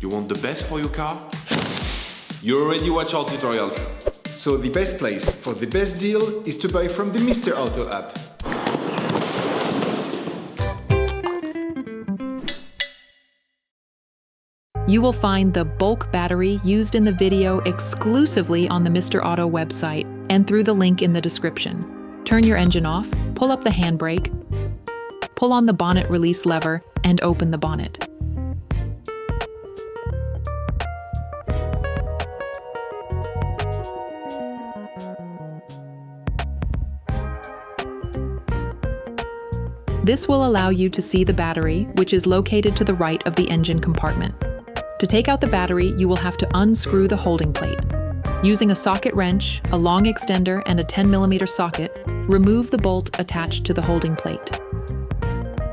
You want the best for your car? You already watch our tutorials. So the best place for the best deal is to buy from the Mr. Auto app. You will find the bulk battery used in the video exclusively on the Mr. Auto website and through the link in the description. Turn your engine off, pull up the handbrake, pull on the bonnet release lever, and open the bonnet. This will allow you to see the battery, which is located to the right of the engine compartment. To take out the battery, you will have to unscrew the holding plate. Using a socket wrench, a long extender, and a 10mm socket, remove the bolt attached to the holding plate.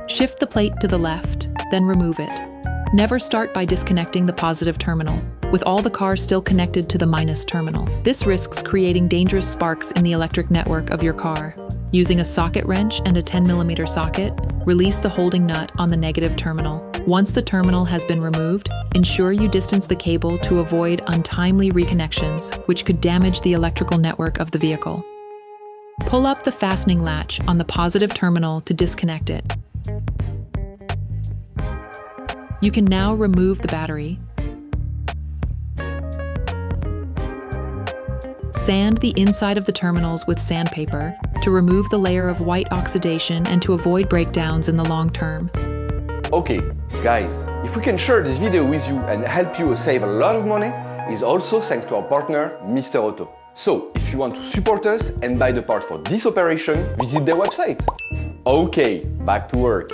Shift the plate to the left, then remove it. Never start by disconnecting the positive terminal, with all the cars still connected to the minus terminal. This risks creating dangerous sparks in the electric network of your car. Using a socket wrench and a 10mm socket, release the holding nut on the negative terminal. Once the terminal has been removed, ensure you distance the cable to avoid untimely reconnections, which could damage the electrical network of the vehicle. Pull up the fastening latch on the positive terminal to disconnect it. You can now remove the battery. Sand the inside of the terminals with sandpaper to remove the layer of white oxidation and to avoid breakdowns in the long term. Okay, guys, if we can share this video with you and help you save a lot of money, it's also thanks to our partner, Mr. Auto. So, if you want to support us and buy the parts for this operation, visit their website. Okay, back to work.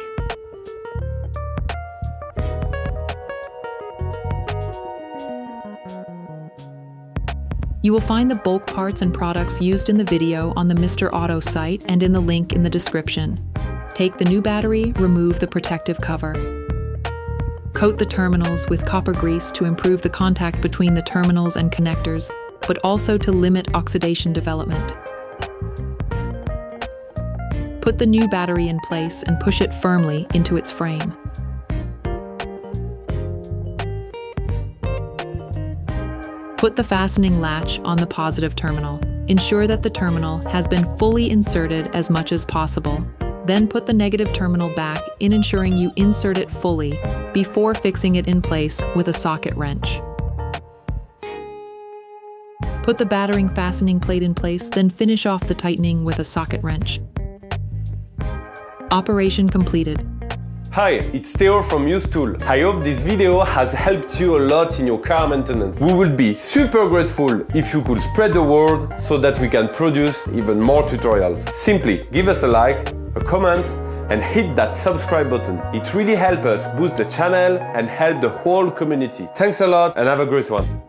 You will find the bulk parts and products used in the video on the Mr. Auto site and in the link in the description. Take the new battery, remove the protective cover. Coat the terminals with copper grease to improve the contact between the terminals and connectors, but also to limit oxidation development. Put the new battery in place and push it firmly into its frame. Put the fastening latch on the positive terminal. Ensure that the terminal has been fully inserted as much as possible. Then put the negative terminal back in, ensuring you insert it fully before fixing it in place with a socket wrench. Put the battering fastening plate in place, then finish off the tightening with a socket wrench. Operation completed. Hi, it's Theo from Usetool. I hope this video has helped you a lot in your car maintenance. We would be super grateful if you could spread the word so that we can produce even more tutorials. Simply give us a like, a comment, and hit that subscribe button. It really helps us boost the channel and help the whole community. Thanks a lot and have a great one.